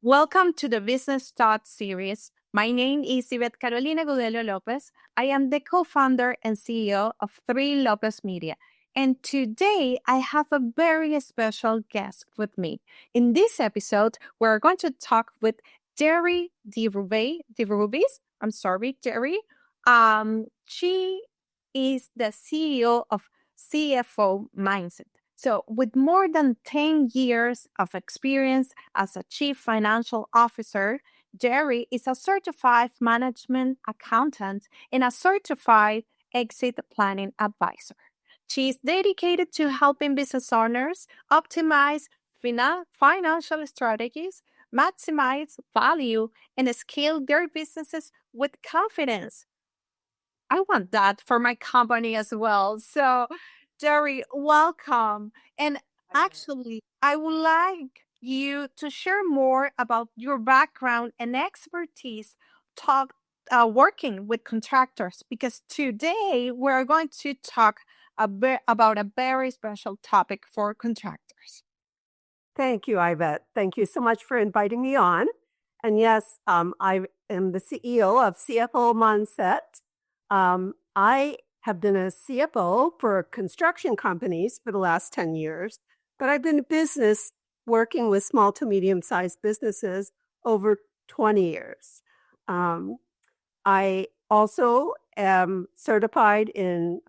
Welcome to the Business Talks series. My name is Ivette Carolina Agudelo Lopez. I am the co-founder and CEO of Three Lopez Media. And today I have a very special guest with me. In this episode, we're going to talk with Gerri Derubeis. I'm sorry, Gerri. She is the CEO of CFO Mindset. So, with more than 10 years of experience as a chief financial officer, Gerri is a certified management accountant and a certified exit planning advisor. She is dedicated to helping business owners optimize financial strategies, maximize value, and scale their businesses with confidence. I want that for my company as well. So, Jerry, welcome. And actually, I would like you to share more about your background and expertise talk working with contractors because today we're going to talk about a very special topic for contractors. Thank you, Ivette. Thank you so much for inviting me on. And yes, I am the CEO of CFO Mindset. I have been a CFO for construction companies for the last 10 years, but I've been in business working with small to medium-sized businesses over 20 years. I also am certified in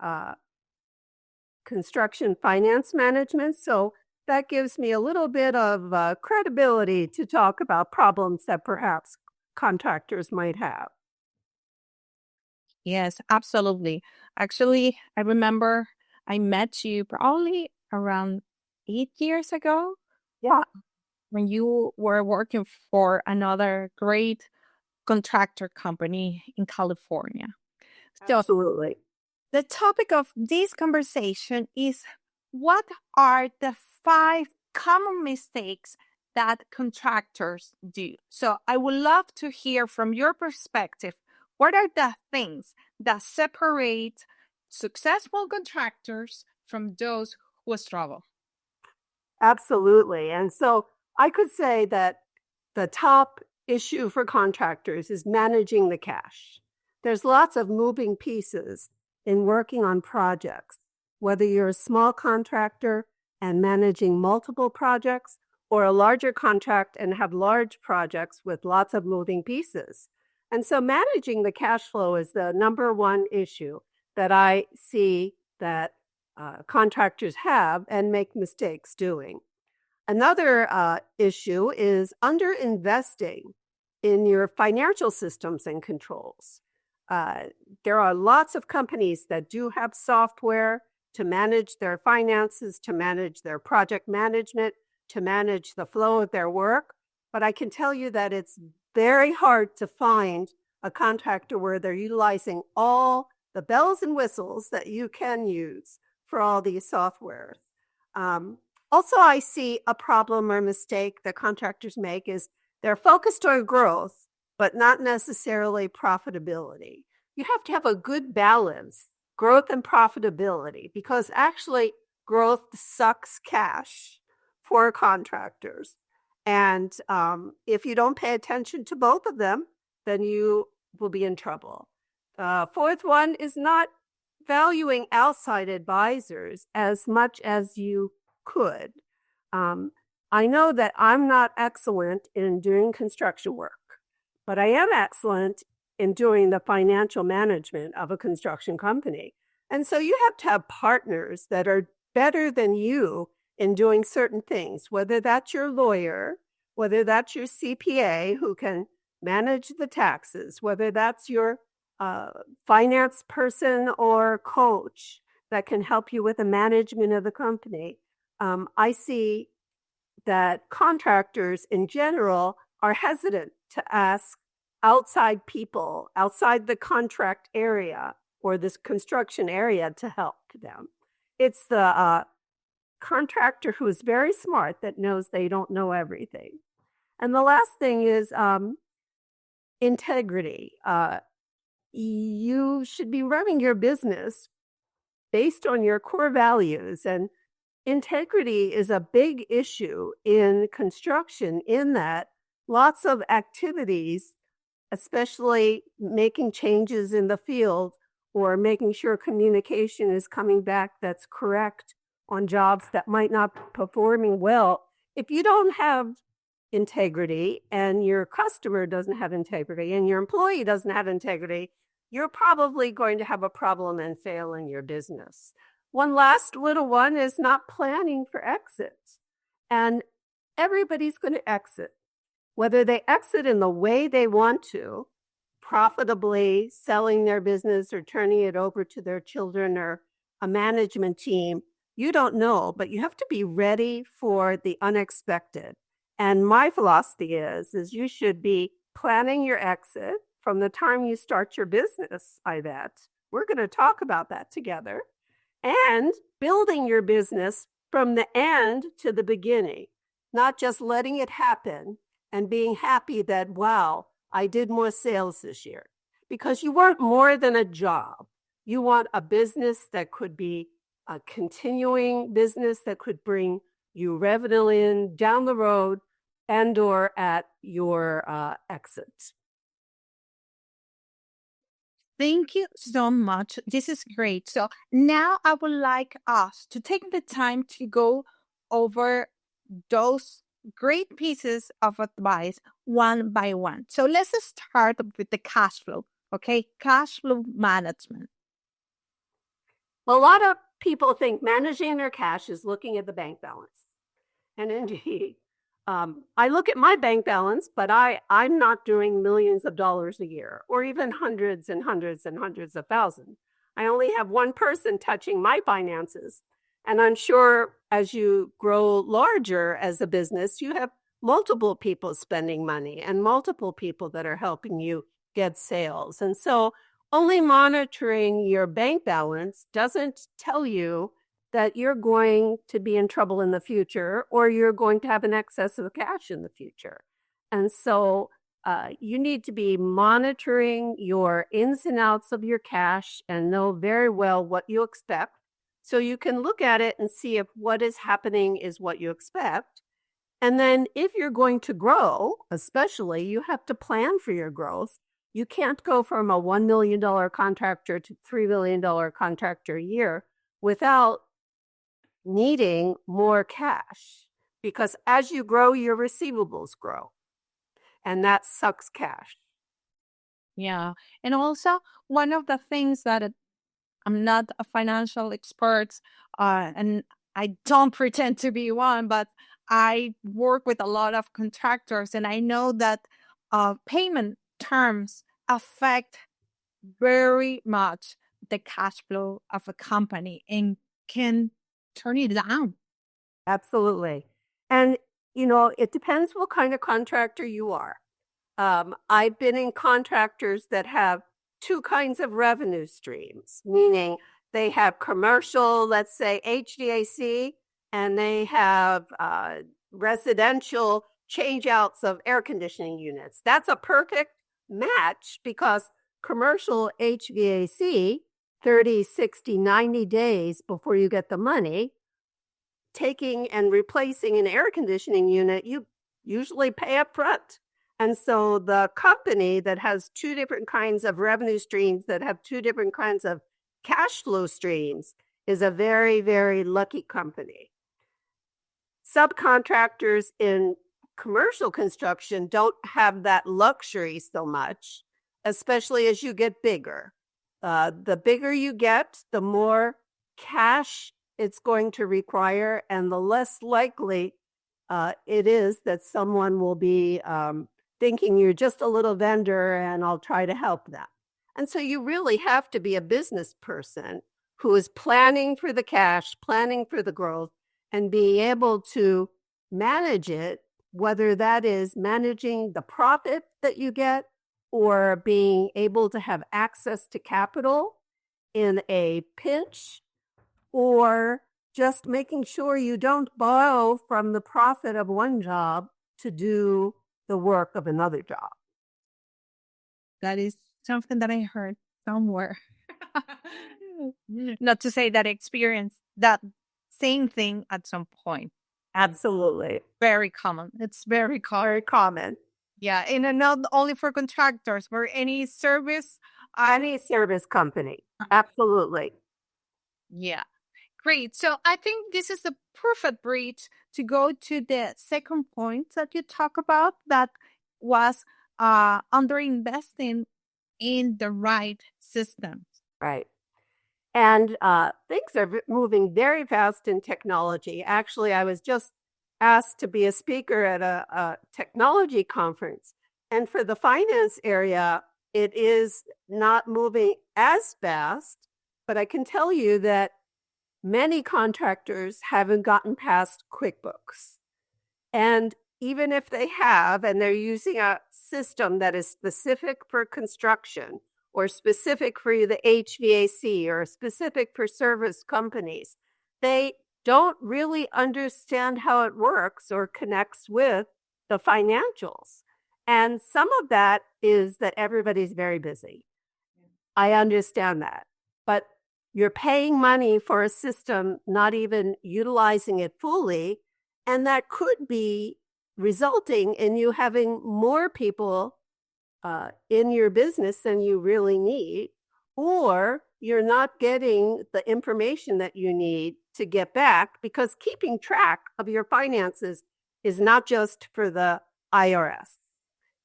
construction finance management, so that gives me a little bit of credibility to talk about problems that perhaps contractors might have. Yes, absolutely. Actually, I remember I met you probably around 8 years ago. Yeah, When you were working for another great contractor company in California. So, absolutely. the topic of this conversation is what are the 5 common mistakes that contractors do? So, I would love to hear from your perspective what are the things that separate successful contractors from those who struggle? Absolutely. And so I could say that the top issue for contractors is managing the cash. There's lots of moving pieces in working on projects, whether you're a small contractor and managing multiple projects or a larger contract and have large projects with lots of moving pieces. And so managing the cash flow is the number one issue that I see that contractors have and make mistakes doing. Another issue is underinvesting in your financial systems and controls. There are lots of companies that do have software to manage their finances, to manage their project management, to manage the flow of their work. But I can tell you that it's very hard to find a contractor where they're utilizing all the bells and whistles that you can use for all these softwares. Also, I see a problem or mistake that contractors make is they're focused on growth, but not necessarily profitability. You have to have a good balance, growth and profitability, because actually growth sucks cash for contractors. And if you don't pay attention to both of them, then you will be in trouble. Fourth one is not valuing outside advisors as much as you could. I know that I'm not excellent in doing construction work, but I am excellent in doing the financial management of a construction company. And so you have to have partners that are better than you in doing certain things, whether that's your lawyer, whether that's your CPA who can manage the taxes, whether that's your finance person or coach that can help you with the management of the company. I see that contractors in general are hesitant to ask outside people, outside the contract area or this construction area to help them. It's the contractor who is very smart that knows they don't know everything. And the last thing is integrity. You should be running your business based on your core values, and integrity is a big issue in construction in that lots of activities, especially making changes in the field or making sure communication is coming back that's correct on jobs that might not be performing well. If you don't have integrity and your customer doesn't have integrity and your employee doesn't have integrity, you're probably going to have a problem and fail in your business. One last little one is not planning for exits. And everybody's going to exit. Whether they exit in the way they want to, profitably selling their business or turning it over to their children or a management team, you don't know, but you have to be ready for the unexpected. And my philosophy is you should be planning your exit from the time you start your business, Ivette. We're going to talk about that together. And building your business from the end to the beginning, not just letting it happen and being happy that, wow, I did more sales this year. Because you want more than a job. You want a business that could be a continuing business that could bring you revenue in down the road and or at your exit. Thank you so much. This is great. So now I would like us to take the time to go over those great pieces of advice one by one. So let's start with the cash flow. Okay, cash flow management. Well, a lot of people think managing their cash is looking at the bank balance. And indeed, I look at my bank balance, but I'm not doing millions of dollars a year or even hundreds and hundreds and hundreds of thousands. I only have one person touching my finances. And I'm sure as you grow larger as a business, you have multiple people spending money and multiple people that are helping you get sales. And so only monitoring your bank balance doesn't tell you that you're going to be in trouble in the future or you're going to have an excess of cash in the future. And so you need to be monitoring your ins and outs of your cash and know very well what you expect. So you can look at it and see if what is happening is what you expect. And then if you're going to grow, especially, you have to plan for your growth. You can't go from a $1 million contractor to $3 million contractor a year without needing more cash, because as you grow, your receivables grow, and that sucks cash. Yeah. And also, one of the things that I'm not a financial expert, and I don't pretend to be one, but I work with a lot of contractors, and I know that payment terms affect very much the cash flow of a company and can turn it down. Absolutely. And, it depends what kind of contractor you are. I've been in contractors that have two kinds of revenue streams, meaning they have commercial, let's say HVAC, and they have residential changeouts of air conditioning units. That's a perfect match because commercial HVAC, 30, 60, 90 days before you get the money, taking and replacing an air conditioning unit, you usually pay up front. And so the company that has two different kinds of revenue streams that have two different kinds of cash flow streams is a very, very lucky company. Subcontractors in commercial construction don't have that luxury so much, especially as you get bigger. The bigger you get, the more cash it's going to require, and the less likely it is that someone will be thinking you're just a little vendor and I'll try to help them. And so you really have to be a business person who is planning for the cash, planning for the growth, and being able to manage it, whether that is managing the profit that you get or being able to have access to capital in a pinch, or just making sure you don't borrow from the profit of one job to do the work of another job. That is something that I heard somewhere. Not to say that I experienced that same thing at some point. Absolutely. Very common. It's very common. Very common. Yeah, and not only for contractors, for any service. Any service company. Absolutely. Yeah, great. So I think this is the perfect bridge to go to the second point that you talk about, that was underinvesting in the right systems. Right. And things are moving very fast in technology. Actually, I was just asked to be a speaker at a technology conference. And for the finance area, it is not moving as fast, but I can tell you that many contractors haven't gotten past QuickBooks. And even if they have, and they're using a system that is specific for construction or specific for the HVAC or specific for service companies, they don't really understand how it works or connects with the financials. And some of that is that everybody's very busy. I understand that. But you're paying money for a system, not even utilizing it fully. And that could be resulting in you having more people in your business than you really need, or you're not getting the information that you need to get back, because keeping track of your finances is not just for the IRS.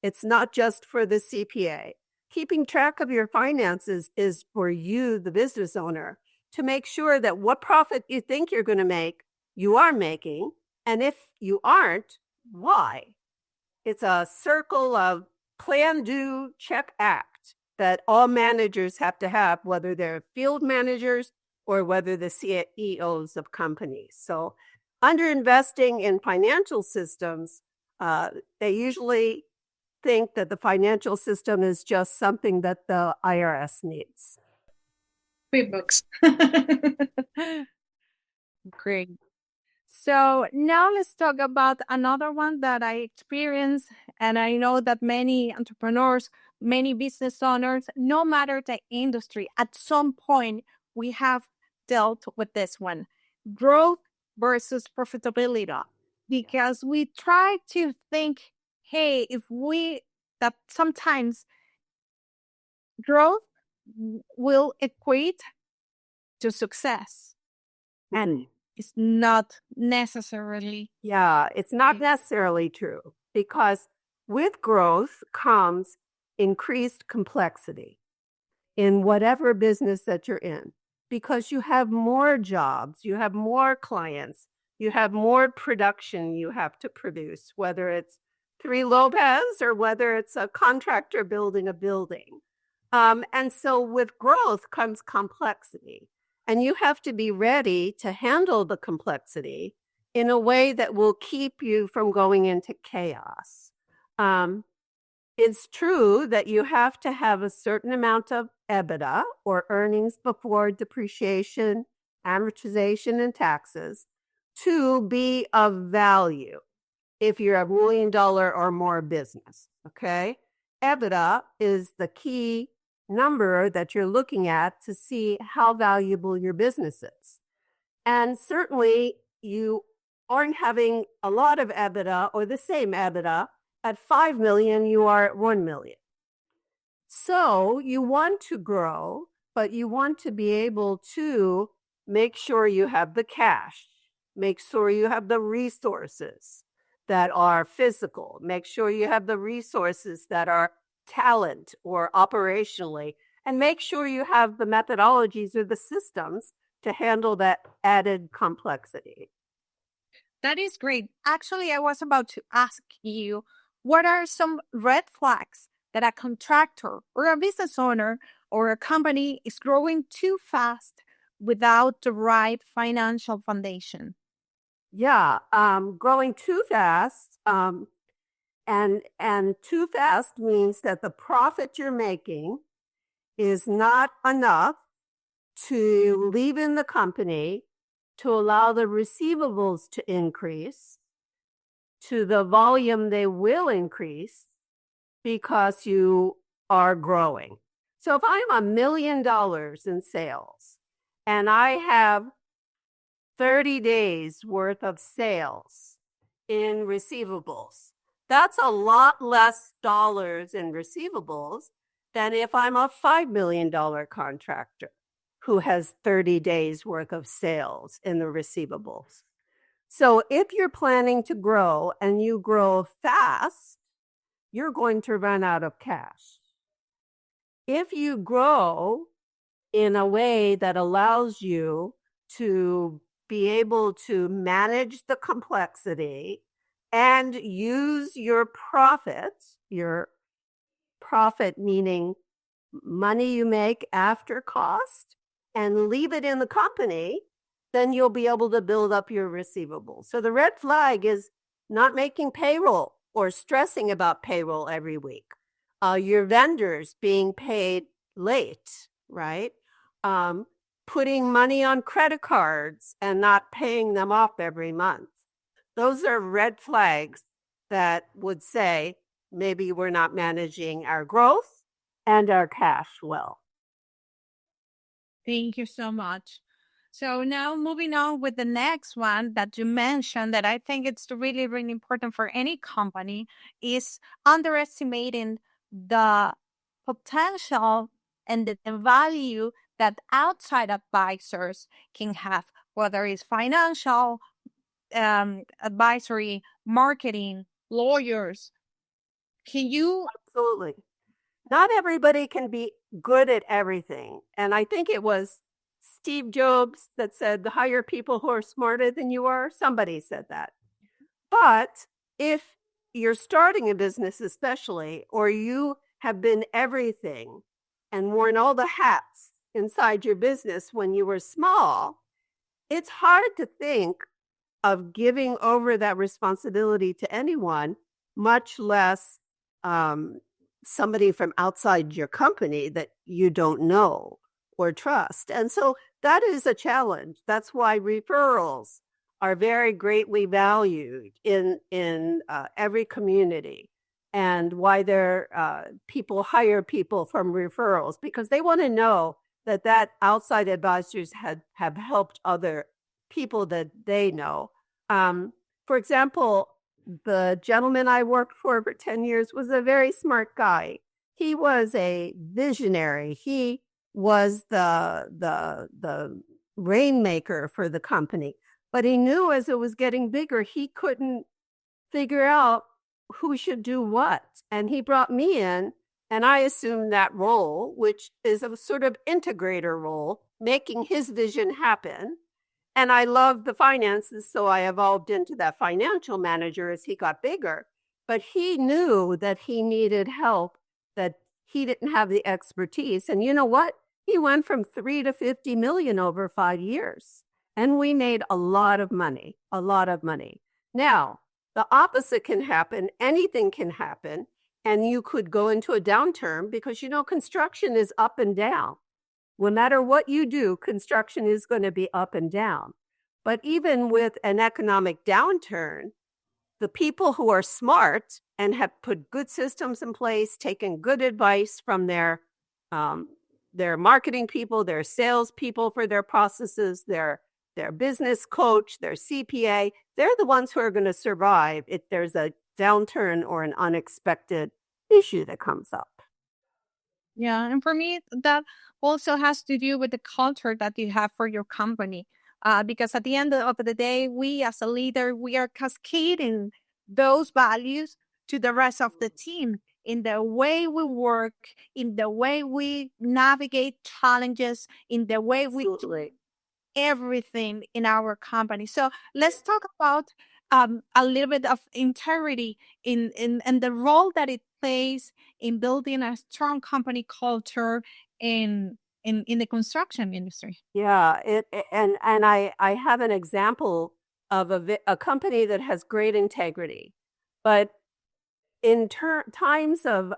It's not just for the CPA. Keeping track of your finances is for you, the business owner, to make sure that what profit you think you're going to make, you are making. And if you aren't, why? It's a circle of plan, do, check, act that all managers have to have, whether they're field managers or whether the CEOs of companies. So underinvesting in financial systems, they usually think that the financial system is just something that the IRS needs. QuickBooks. Great. So now let's talk about another one that I experienced, and I know that many entrepreneurs, many business owners, no matter the industry, at some point we have dealt with this one: growth versus profitability. Because we try to think, hey, that sometimes growth will equate to success. And it's not necessarily. Yeah, it's not necessarily true, because with growth comes increased complexity in whatever business that you're in, because you have more jobs, you have more clients, you have more production you have to produce, whether it's Three Lopez or whether it's a contractor building a building. And so with growth comes complexity. And you have to be ready to handle the complexity in a way that will keep you from going into chaos. It's true that you have to have a certain amount of EBITDA, or earnings before depreciation, amortization, and taxes, to be of value if you're $1 million or more business. Okay. EBITDA is the key number that you're looking at to see how valuable your business is. And certainly you aren't having a lot of EBITDA or the same EBITDA at 5 million, you are at 1 million. So you want to grow, but you want to be able to make sure you have the cash, make sure you have the resources that are physical, make sure you have the resources that are talent or operationally, and make sure you have the methodologies or the systems to handle that added complexity. That is great. Actually, I was about to ask you, what are some red flags that a contractor or a business owner or a company is growing too fast without the right financial foundation? Yeah, growing too fast, and too fast means that the profit you're making is not enough to leave in the company to allow the receivables to increase to the volume they will increase because you are growing. So if I'm $1 million in sales and I have 30 days worth of sales in receivables, That's a lot less dollars in receivables than if I'm a $5 million contractor who has 30 days worth of sales in the receivables. So if you're planning to grow and you grow fast, you're going to run out of cash. If you grow in a way that allows you to be able to manage the complexity and use your profit meaning money you make after cost, and leave it in the company, then you'll be able to build up your receivables. So the red flag is not making payroll or stressing about payroll every week. Your vendors being paid late, right? Putting money on credit cards and not paying them off every month. Those are red flags that would say maybe we're not managing our growth and our cash well. Thank you so much. So now moving on with the next one that you mentioned that I think it's really, really important for any company is underestimating the potential and the value that outside advisors can have, whether it's financial, advisory, marketing, lawyers. Can you? Absolutely. Not everybody can be good at everything. And I think it was Steve Jobs that said, hire people who are smarter than you are. Somebody said that. But if you're starting a business, especially, or you have been everything and worn all the hats inside your business when you were small, it's hard to think of giving over that responsibility to anyone, much less somebody from outside your company that you don't know or trust. And so that is a challenge. That's why referrals are very greatly valued in every community, and why people hire people from referrals, because they want to know that outside advisors have helped other people that they know. For example, the gentleman I worked for 10 years was a very smart guy. He was a visionary. He was the rainmaker for the company. But he knew as it was getting bigger, he couldn't figure out who should do what. And he brought me in, and I assumed that role, which is a sort of integrator role, making his vision happen. And I loved the finances, so I evolved into that financial manager as he got bigger. But he knew that he needed help, that he didn't have the expertise. And you know what? He went from 3 to 50 million over 5 years. And we made a lot of money, a lot of money. Now, the opposite can happen. Anything can happen. And you could go into a downturn because, construction is up and down. No matter what you do, construction is going to be up and down. But even with an economic downturn, the people who are smart and have put good systems in place, taken good advice from their marketing people, their sales people for their processes, their business coach, their CPA, they're the ones who are going to survive if there's a downturn or an unexpected issue that comes up. Yeah, and for me, that also has to do with the culture that you have for your company. Because at the end of the day, we as a leader, we are cascading those values to the rest of the team in the way we work, in the way we navigate challenges, in the way we do everything in our company. So let's talk about a little bit of integrity in the role that it plays in building a strong company culture in the construction industry. Yeah, and I have an example of a company that has great integrity, but in times of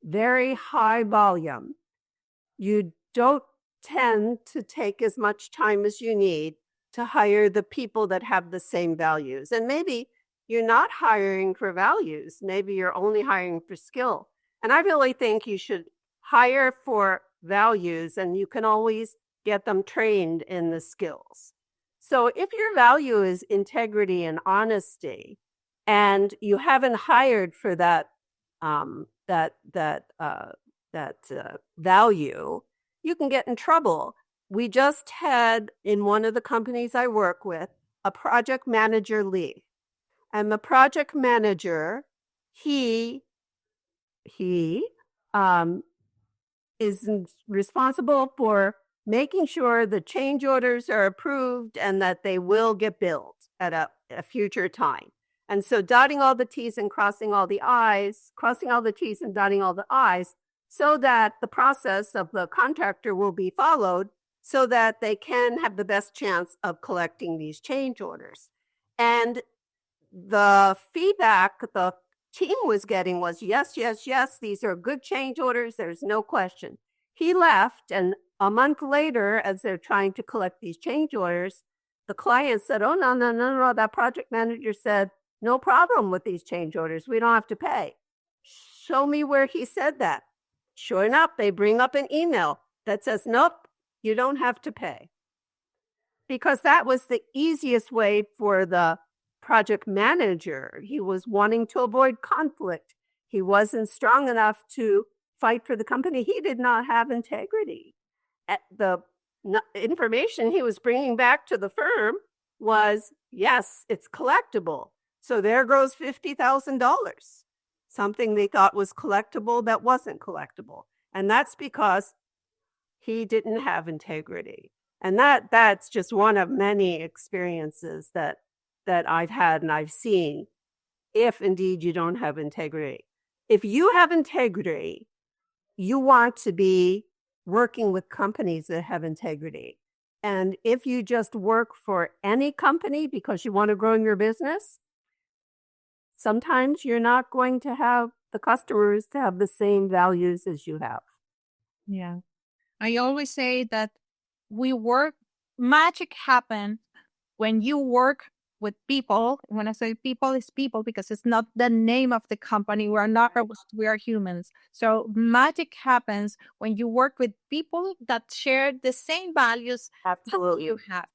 very high volume, you don't tend to take as much time as you need to hire the people that have the same values. And maybe you're not hiring for values. Maybe you're only hiring for skill. And I really think you should hire for values, and you can always get them trained in the skills. So if your value is integrity and honesty, and you haven't hired for that value, you can get in trouble. We just had, in one of the companies I work with, a project manager leave. And the project manager, he is responsible for making sure the change orders are approved and that they will get billed at a future time. And so dotting all the T's and crossing all the I's, crossing all the T's and dotting all the I's, so that the process of the contractor will be followed so that they can have the best chance of collecting these change orders. And the feedback the team was getting was, yes, these are good change orders. There's no question. He left, and a month later, as they're trying to collect these change orders, the client said, oh, no. That project manager said, no problem with these change orders. We don't have to pay. Show me where he said that. Sure enough, they bring up an email that says, nope, you don't have to pay. Because that was the easiest way for the project manager. He was wanting to avoid conflict. He wasn't strong enough to fight for the company. He did not have integrity. The information he was bringing back to the firm was, yes, it's collectible. So there goes $50,000, something they thought was collectible that wasn't collectible. And that's because he didn't have integrity. And that's just one of many experiences that I've had and I've seen, if indeed you don't have integrity. If you have integrity, you want to be working with companies that have integrity. And if you just work for any company because you want to grow in your business, sometimes you're not going to have the customers to have the same values as you have. Yeah. I always say that magic happens when you work with people. When I say people, it's people because it's not the name of the company. We are humans. So magic happens when you work with people that share the same values Absolutely. that you have.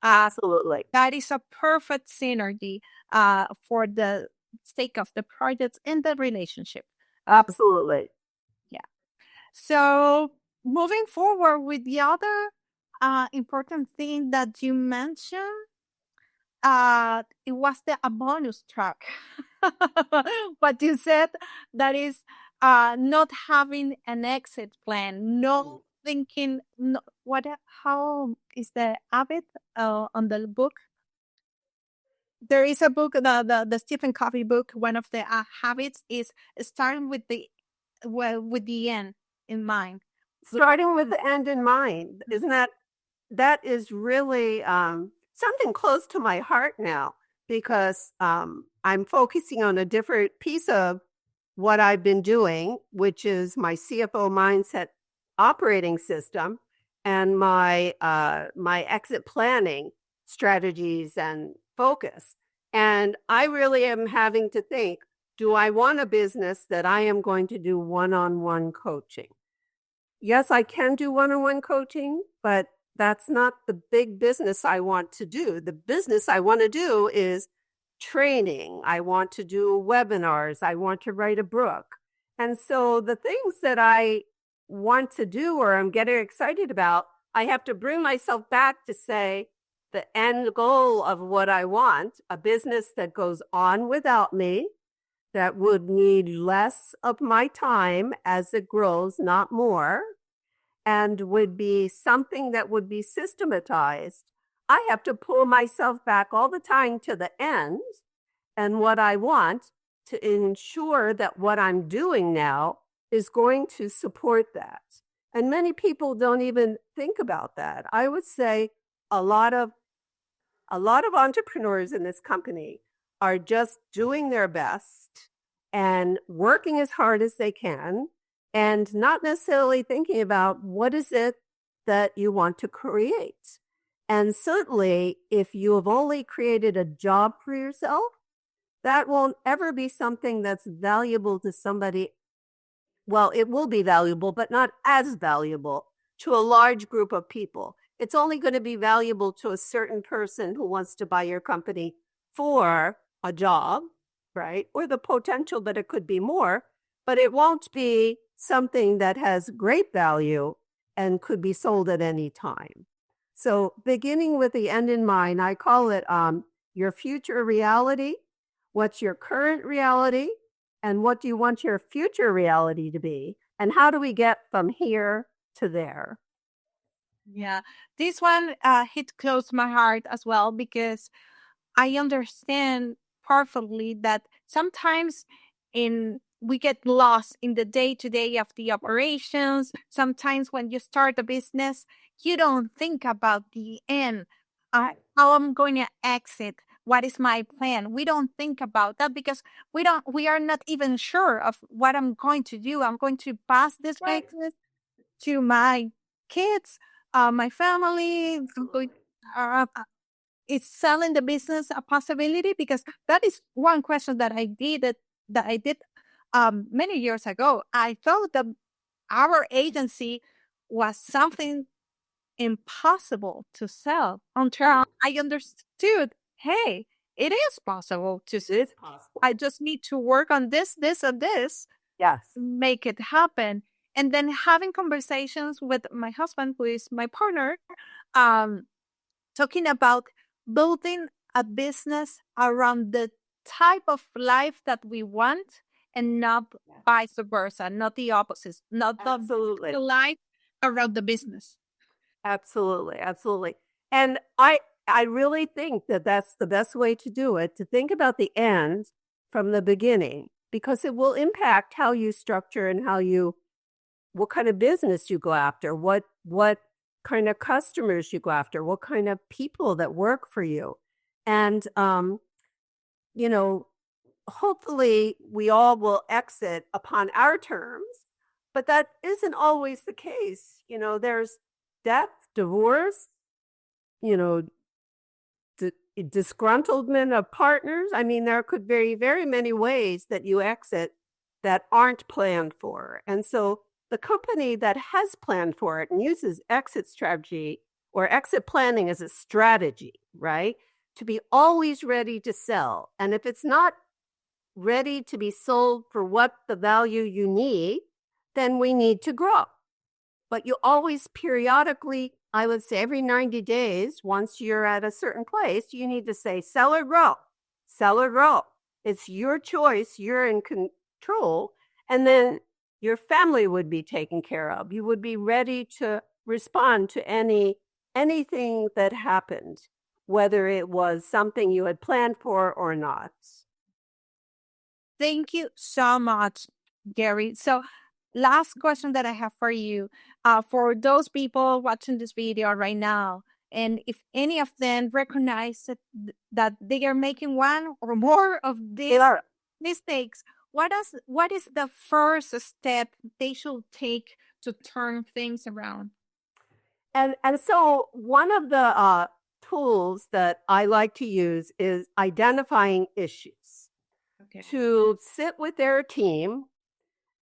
Absolutely. That is a perfect synergy for the sake of the projects and the relationship. Absolutely. Yeah. So moving forward with the other important thing that you mentioned, it was a bonus track. But you said that is not having an exit plan, no thinking. No, how is the habit on the book? There is a book, the Stephen Covey book. One of the habits is starting with the end in mind. Starting with the end in mind, isn't that is really something close to my heart now, because I'm focusing on a different piece of what I've been doing, which is my CFO Mindset operating system and my exit planning strategies and focus. And I really am having to think, do I want a business that I am going to do one-on-one coaching? Yes, I can do one-on-one coaching, but that's not the big business I want to do. The business I want to do is training. I want to do webinars. I want to write a book. And so the things that I want to do or I'm getting excited about, I have to bring myself back to say the end goal of what I want, a business that goes on without me, that would need less of my time as it grows, not more, and would be something that would be systematized. I have to pull myself back all the time to the end and what I want to ensure that what I'm doing now is going to support that. And many people don't even think about that. I would say a lot of entrepreneurs in this company are just doing their best and working as hard as they can and not necessarily thinking about what is it that you want to create. And certainly, if you have only created a job for yourself, that won't ever be something that's valuable to somebody. Well, it will be valuable, but not as valuable to a large group of people. It's only going to be valuable to a certain person who wants to buy your company for a job right? Or the potential that it could be more, but it won't be something that has great value and could be sold at any time. So beginning with the end in mind, I call it your future reality. What's your current reality? And what do you want your future reality to be? And how do we get from here to there? Yeah, this one hit close to my heart as well because I understand perfectly that sometimes in we get lost in the day to day of the operations. Sometimes when you start a business, you don't think about the end. How I'm going to exit. What is my plan? We don't think about that because we are not even sure of what I'm going to do. I'm going to pass this business to my kids, my family. I'm going, is selling the business a possibility? Because that is one question that I did many years ago. I thought that our agency was something impossible to sell until I understood, hey, it is possible to It is possible. I just need to work on this, and this, Yes. make it happen. And then having conversations with my husband, who is my partner, um, talking about building a business around the type of life that we want and not vice versa, not the opposites, not Absolutely. the life around the business. Absolutely, absolutely. And I really think that that's the best way to do it, to think about the end from the beginning, because it will impact how you structure and how you what kind of business you go after, what kind of customers you go after, what kind of people that work for you. And you know, hopefully we all will exit upon our terms, but that isn't always the case. There's death, divorce, you know, disgruntlement of partners. I mean, there could be very many ways that you exit that aren't planned for. And so the company that has planned for it and uses exit strategy or exit planning as a strategy, right? To be always ready to sell. And if it's not ready to be sold for what the value you need, then we need to grow. But you always periodically, I would say every 90 days, once you're at a certain place, you need to say, sell or grow, sell or grow. It's your choice. You're in control. And then your family would be taken care of. You would be ready to respond to anything that happened, whether it was something you had planned for or not. Thank you so much, Gerri. So, last question that I have for you, for those people watching this video right now, and if any of them recognize that they are making one or more of these mistakes, what is the first step they should take to turn things around? And so one of the tools that I like to use is identifying issues. Okay. To sit with their team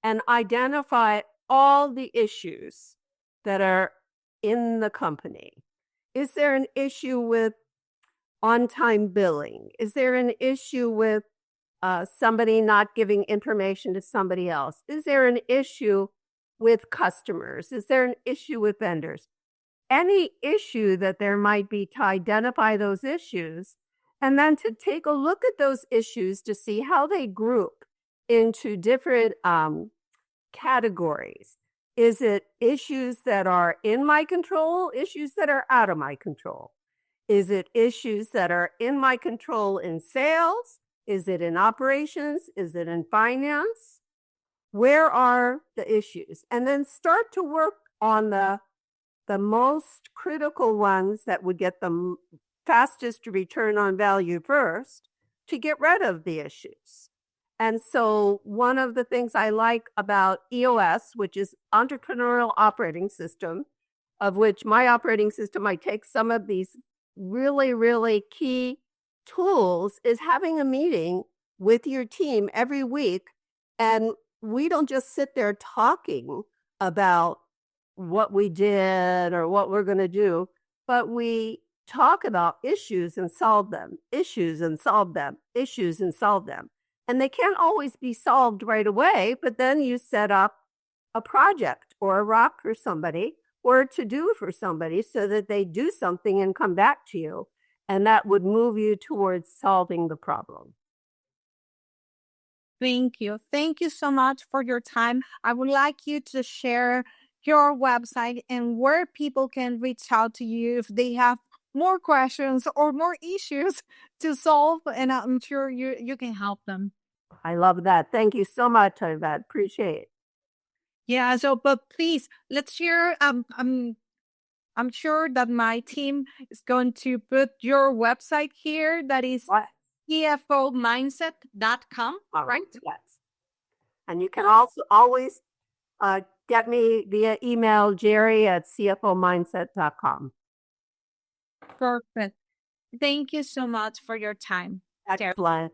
and identify all the issues that are in the company. Is there an issue with on-time billing? Is there an issue with somebody not giving information to somebody else? Is there an issue with customers? Is there an issue with vendors? Any issue that there might be, to identify those issues and then to take a look at those issues to see how they group into different categories. Is it issues that are in my control, issues that are out of my control? Is it issues that are in my control in sales? Is it in operations? Is it in finance? Where are the issues? And then start to work on the most critical ones that would get the fastest return on value first to get rid of the issues. And so one of the things I like about EOS, which is Entrepreneurial Operating System, of which my operating system, I take some of these really, really key tools, is having a meeting with your team every week. And we don't just sit there talking about what we did or what we're going to do, but we talk about issues and solve them, issues and solve them, issues and solve them. And they can't always be solved right away, but then you set up a project or a rock for somebody or a to-do for somebody so that they do something and come back to you. And that would move you towards solving the problem. Thank you. Thank you so much for your time. I would like you to share your website and where people can reach out to you if they have more questions or more issues to solve, and I'm sure you can help them. I love that. Thank you so much, Ivette. Appreciate it. Yeah, so but please let's share. I'm sure that my team is going to put your website here. That is cfomindset.com, right? Yes. And you can also always get me via email, Gerri@cfomindset.com. Perfect. Thank you so much for your time. Excellent.